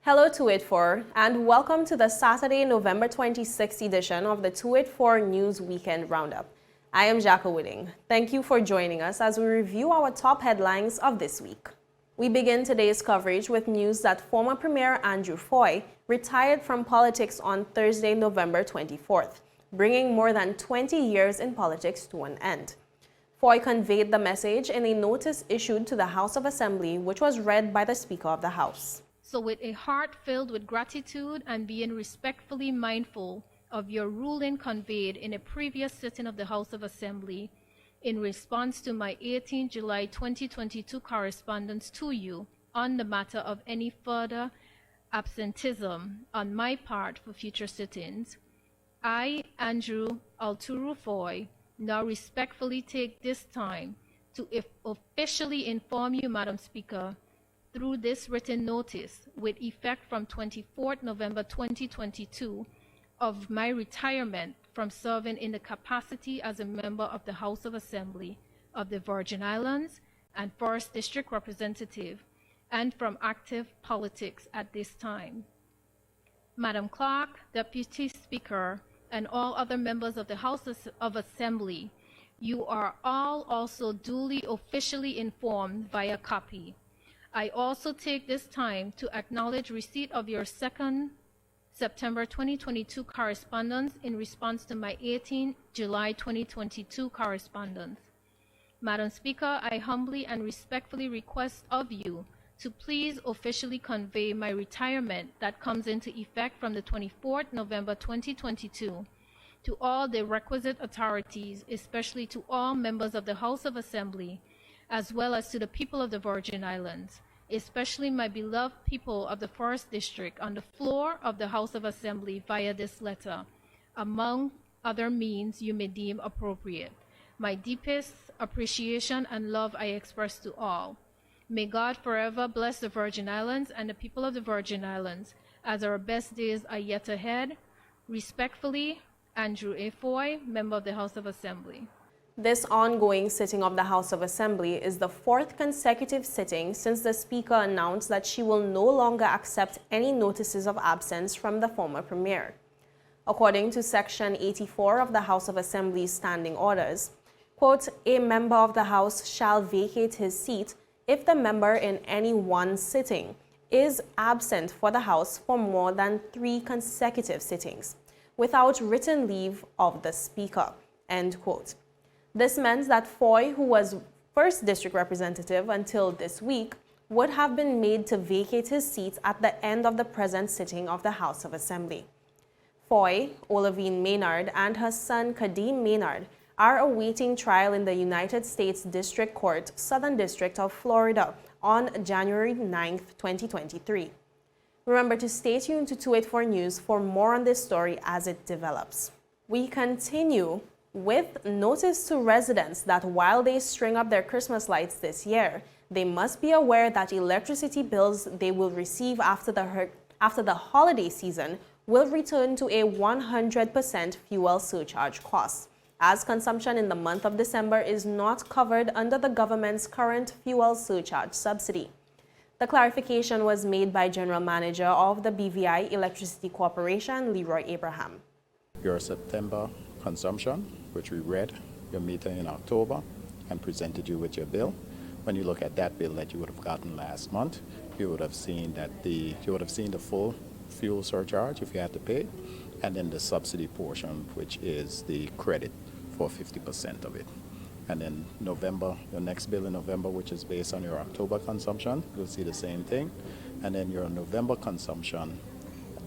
Hello 284 and welcome to the Saturday, November 26th edition of the 284 News Weekend Roundup. I am Jacka Whitting. Thank you for joining us as we review our top headlines of this week. We begin today's coverage with news that former Premier Andrew Fahie retired from politics on Thursday, November 24th, bringing more than 20 years in politics to an end. Fahie conveyed the message in a notice issued to the House of Assembly, which was read by the Speaker of the House. So with a heart filled with gratitude and being respectfully mindful of your ruling conveyed in a previous sitting of the House of Assembly in response to my 18 July 2022 correspondence to you on the matter of any further absenteeism on my part for future sittings, I, Andrew Fahie, now respectfully take this time to officially inform you, Madam Speaker, through this written notice with effect from 24th November 2022 of my retirement from serving in the capacity as a member of the House of Assembly of the Virgin Islands and 1st District Representative and from active politics at this time. Madam Clerk, Deputy Speaker, and all other members of the House of Assembly, you are all also duly officially informed via copy. I also take this time to acknowledge receipt of your 2nd September 2022 correspondence in response to my 18 July 2022 correspondence. Madam Speaker, I humbly and respectfully request of you to please officially convey my retirement that comes into effect from the 24th November 2022 to all the requisite authorities, especially to all members of the House of Assembly, as well as to the people of the Virgin Islands, especially my beloved people of the 1st District, on the floor of the House of Assembly via this letter, among other means you may deem appropriate. My deepest appreciation and love I express to all. May God forever bless the Virgin Islands and the people of the Virgin Islands as our best days are yet ahead. Respectfully, Andrew A. Fahie, Member of the House of Assembly. This ongoing sitting of the House of Assembly is the 4th consecutive sitting since the Speaker announced that she will no longer accept any notices of absence from the former Premier. According to Section 84 of the House of Assembly's standing orders, quote, a member of the House shall vacate his seat if the member in any one sitting is absent for the House for more than 3 consecutive sittings, without written leave of the Speaker, end quote. This meant that Fahie, who was 1st District Representative until this week, would have been made to vacate his seat at the end of the present sitting of the House of Assembly. Fahie, Olivine Maynard, and her son Kadeem Maynard are awaiting trial in the United States District Court, Southern District of Florida, on January 9, 2023. Remember to stay tuned to 284 News for more on this story as it develops. We continue with notice to residents that while they string up their Christmas lights this year, they must be aware that electricity bills they will receive after the holiday season will return to a 100% fuel surcharge cost, as consumption in the month of December is not covered under the government's current fuel surcharge subsidy. The clarification was made by General Manager of the BVI Electricity Corporation, Leroy Abraham. Your September consumption, which we read your meter in October and presented you with your bill. When you look at that bill that you would have gotten last month, you would have seen the full fuel surcharge if you had to pay, and then the subsidy portion, which is the credit for 50% of it. And then November, your next bill in November, which is based on your October consumption, you'll see the same thing. And then your November consumption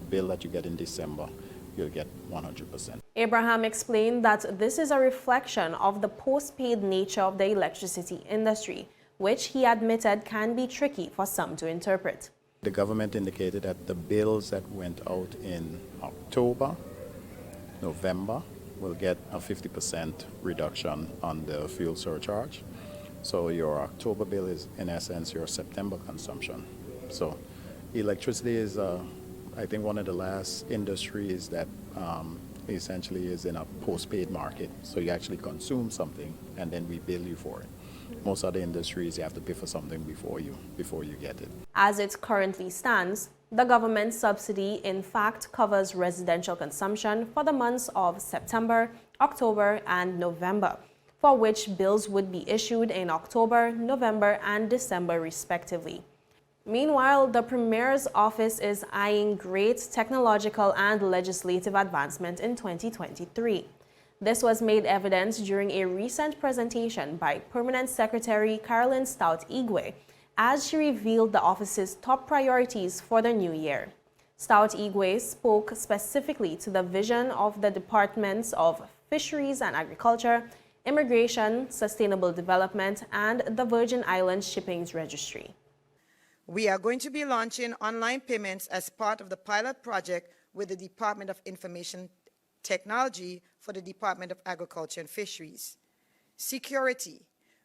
bill that you get in December, you'll get 100%. Abraham explained that this is a reflection of the postpaid nature of the electricity industry, which he admitted can be tricky for some to interpret. The government indicated that the bills that went out in October, November, will get a 50% reduction on the fuel surcharge. So your October bill is, in essence, your September consumption. So electricity is I think one of the last industries that essentially is in a postpaid market. So you actually consume something and then we bill you for it. Most other industries, you have to pay for something before you get it. As it currently stands, the government subsidy in fact covers residential consumption for the months of September, October, and November, for which bills would be issued in October, November, and December respectively. Meanwhile, the Premier's office is eyeing great technological and legislative advancement in 2023. This was made evident during a recent presentation by Permanent Secretary Carolyn Stout-Igwe as she revealed the office's top priorities for the new year. Stout-Igwe spoke specifically to the vision of the Departments of Fisheries and Agriculture, Immigration, Sustainable Development, and the Virgin Islands Shipping's Registry. We are going to be launching online payments as part of the pilot project with the Department of Information Technology for the Department of Agriculture and Fisheries. Security.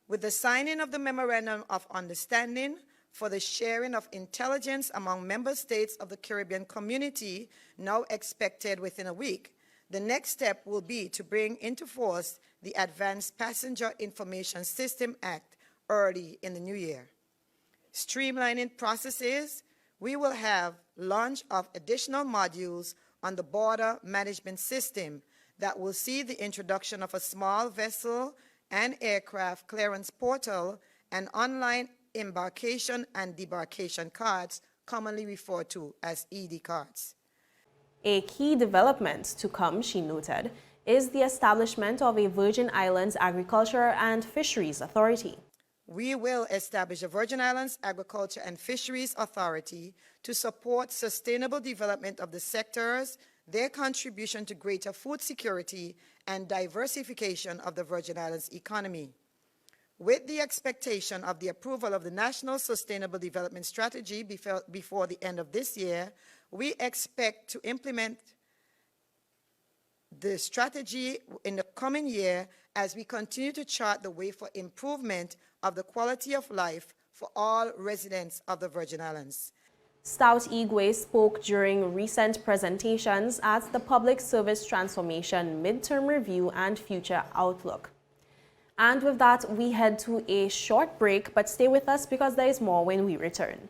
With the signing of the Memorandum of Understanding for the sharing of intelligence among member states of the Caribbean community, now expected within a week, the next step will be to bring into force the Advanced Passenger Information System Act early in the new year. Streamlining processes, we will have launch of additional modules on the border management system that will see the introduction of a small vessel and aircraft clearance portal and online embarkation and debarkation cards, commonly referred to as ED cards. A key development to come, she noted, is the establishment of a Virgin Islands Agriculture and Fisheries Authority. We will establish a Virgin Islands Agriculture and Fisheries Authority to support sustainable development of the sectors, their contribution to greater food security and diversification of the Virgin Islands economy. With the expectation of the approval of the National Sustainable Development Strategy before the end of this year, we expect to implement the strategy in the coming year as we continue to chart the way for improvement of the quality of life for all residents of the Virgin Islands. Stout-Igwe spoke during recent presentations at the Public Service Transformation Midterm Review and Future Outlook. And with that, we head to a short break, but stay with us because there is more when we return.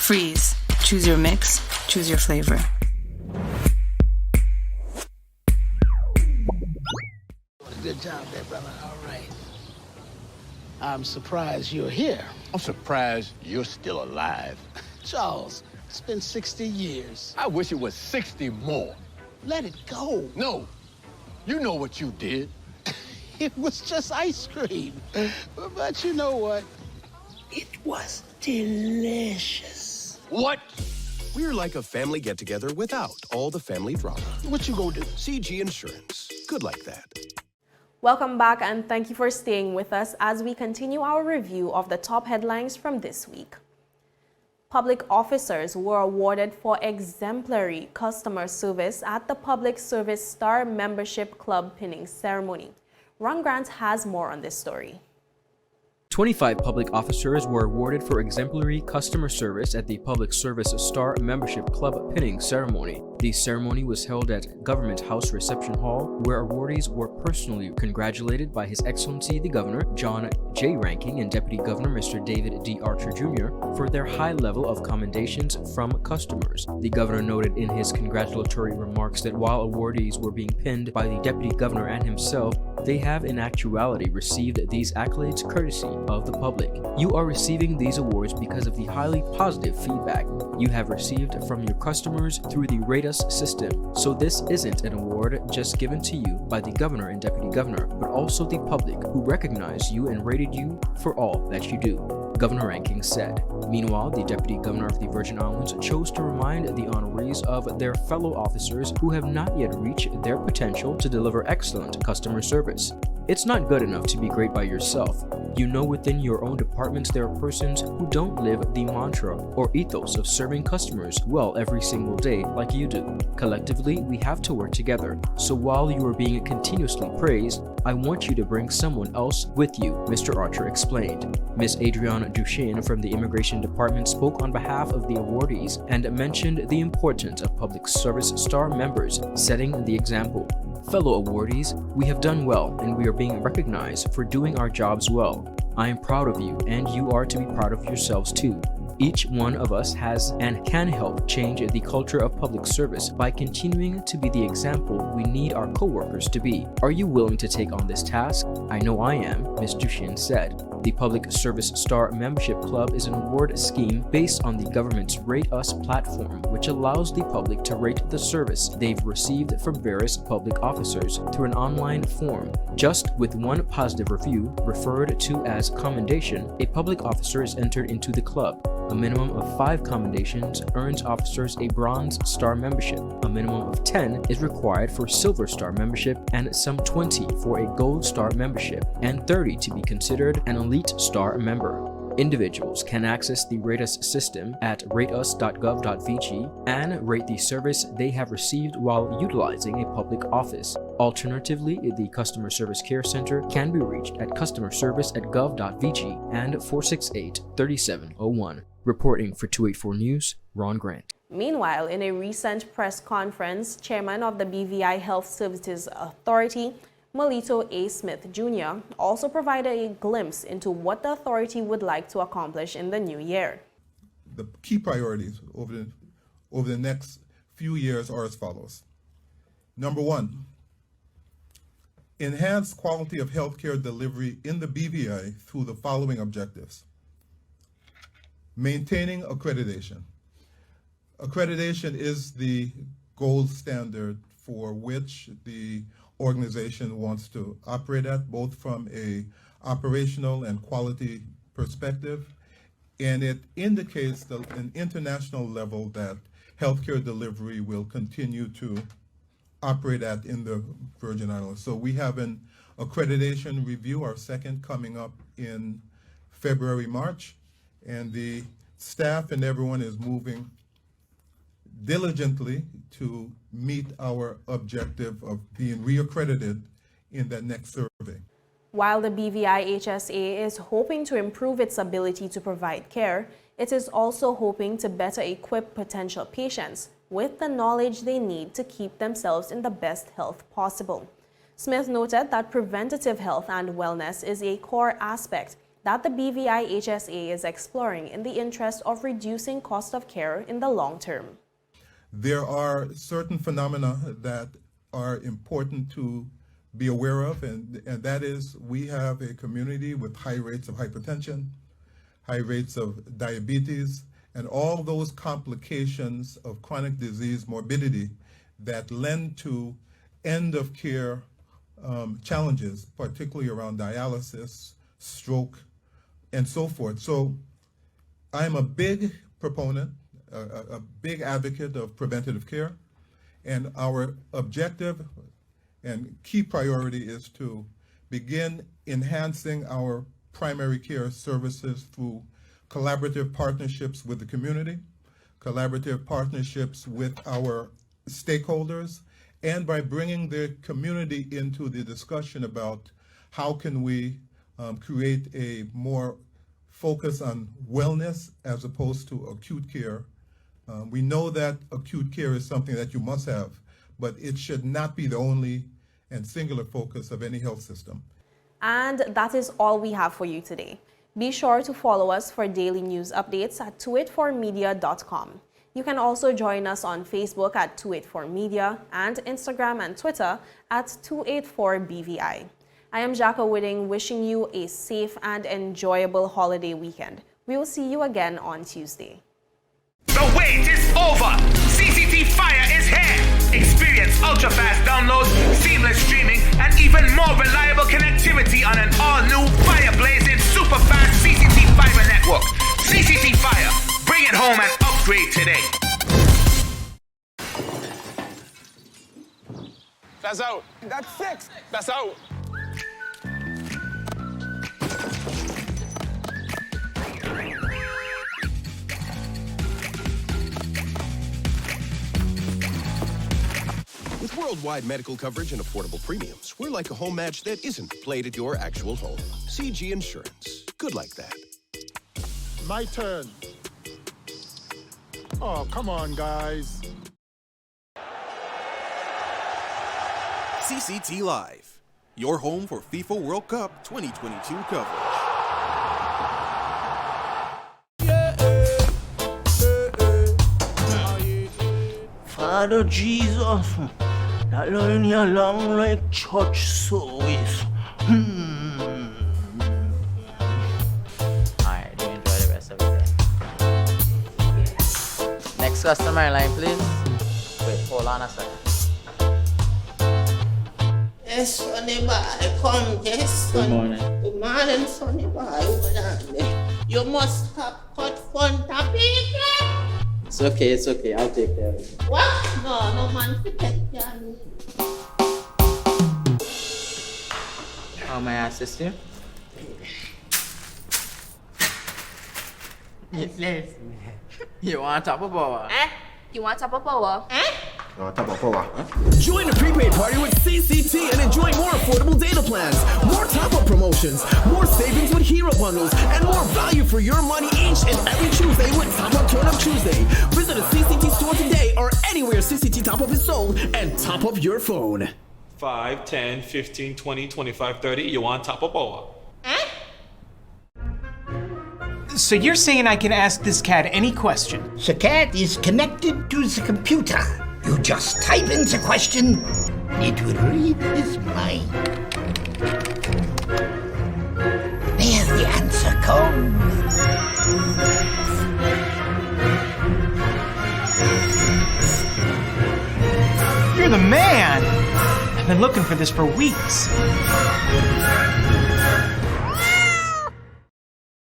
Freeze. Choose your mix, choose your flavor. Good job there, brother. All right. I'm surprised you're here. I'm surprised you're still alive. Charles, it's been 60 years. I wish it was 60 more. Let it go. No, you know what you did. It was just ice cream. But you know what? It was delicious. What? We're like a family get-together without all the family drama. What you gonna do? CG Insurance. Good like that. Welcome back, and thank you for staying with us as we continue our review of the top headlines from this week. Public officers were awarded for exemplary customer service at the Public Service Star Membership Club pinning ceremony. Ron Grant has more on this story. 25 public officers were awarded for exemplary customer service at the Public Service Star Membership Club pinning ceremony. The ceremony was held at Government House Reception Hall, where awardees were personally congratulated by His Excellency the Governor John J. Ranking and Deputy Governor Mr. David D. Archer Jr. for their high level of commendations from customers. The Governor noted in his congratulatory remarks that while awardees were being pinned by the Deputy Governor and himself, they have in actuality received these accolades courtesy of the public. You are receiving these awards because of the highly positive feedback you have received from your customers through the Rate Us system. So this isn't an award just given to you by the Governor and Deputy Governor, but also the public who recognize you and rated you for all that you do, Governor Ranking said. Meanwhile, the Deputy Governor of the Virgin Islands chose to remind the honorees of their fellow officers who have not yet reached their potential to deliver excellent customer service. It's not good enough to be great by yourself. You know within your own departments there are persons who don't live the mantra or ethos of serving customers well every single day like you do. Collectively, we have to work together. So while you are being continuously praised, I want you to bring someone else with you, Mr. Archer explained. Ms. Adrienne Duchesne from the Immigration Department spoke on behalf of the awardees and mentioned the importance of public service star members setting the example. Fellow awardees, we have done well and we are being recognized for doing our jobs well. I am proud of you and you are to be proud of yourselves too. Each one of us has and can help change the culture of public service by continuing to be the example we need our co-workers to be. Are you willing to take on this task? I know I am, Ms. Duchesne said. The Public Service Star Membership Club is an award scheme based on the government's Rate Us platform, which allows the public to rate the service they've received from various public officers through an online form. Just with one positive review, referred to as commendation, a public officer is entered into the club. A minimum of 5 commendations earns officers a Bronze Star membership. A minimum of 10 is required for Silver Star membership and some 20 for a Gold Star membership and 30 to be considered an Elite Star member. Individuals can access the Rate Us system at rateus.gov.vg and rate the service they have received while utilizing a public office. Alternatively, the Customer Service Care Center can be reached at customerservice@gov.vg and 468-3701. Reporting for 284 News, Ron Grant. Meanwhile, in a recent press conference, Chairman of the BVI Health Services Authority, Melito A. Smith Jr., also provided a glimpse into what the authority would like to accomplish in the new year. The key priorities over the next few years are as follows. Number one, enhance quality of healthcare delivery in the BVI through the following objectives. Maintaining accreditation. Accreditation is the gold standard for which the organization wants to operate at, both from a operational and quality perspective, and it indicates an international level that healthcare delivery will continue to operate at in the Virgin Islands. So we have an accreditation review, our second, coming up in February, March, and the staff and everyone is moving diligently to meet our objective of being reaccredited in that next survey. While the BVI HSA is hoping to improve its ability to provide care, it is also hoping to better equip potential patients with the knowledge they need to keep themselves in the best health possible. Smith noted that preventative health and wellness is a core aspect that the BVI HSA is exploring in the interest of reducing cost of care in the long term. There are certain phenomena that are important to be aware of, and that is we have a community with high rates of hypertension, high rates of diabetes, and all those complications of chronic disease morbidity that lend to end-of-care challenges, particularly around dialysis, stroke, and so forth. So I'm a big proponent, a big advocate of preventative care, and our objective and key priority is to begin enhancing our primary care services through collaborative partnerships with the community, collaborative partnerships with our stakeholders, and by bringing the community into the discussion about how can we create a more focus on wellness as opposed to acute care. We know that acute care is something that you must have, but it should not be the only and singular focus of any health system. And that is all we have for you today. Be sure to follow us for daily news updates at 284media.com. You can also join us on Facebook at 284media and Instagram and Twitter at 284BVI. I am Jacka Whitting, wishing you a safe and enjoyable holiday weekend. We will see you again on Tuesday. The wait is over! CCT Fire is here! Experience ultra-fast downloads, seamless streaming, and even more reliable connectivity on an all-new fire-blazing super-fast CCT Fiber network. CCT Fire, bring it home and upgrade today. That's out. That's 6. That's out. worldwide medical coverage and affordable premiums. We're like a home match that isn't played at your actual home. CG Insurance. Good like that. My turn. Oh, come on, guys. CCT Live, your home for FIFA World Cup 2022 coverage. Father Jesus, that line here long like church service. Alright, do enjoy the rest of it then. Next customer line, please. Wait, hold on a second. Yes, Sonny boy, come, yes, Sonny. Good morning. Good morning, Sonny boy. Hold on there. You must have cut front of people. It's okay, I'll take care of it. What? No man to take care of me. How may I assist you? Yes. You want top of power? You want top of power? Join the prepaid party with CCT and enjoy more affordable data plans, more top-up promotions, more savings with hero bundles, and more value for your money each and every Tuesday with Top Up Turn Up Tuesday. Visit a CCT store today or anywhere CCT Top Up is sold and top up your phone. 5, 10, 15, 20, 25, 30. You want top of power? So you're saying I can ask this cat any question? The cat is connected to the computer. You just type in the question, it will read his mind. There the answer comes. You're the man! I've been looking for this for weeks.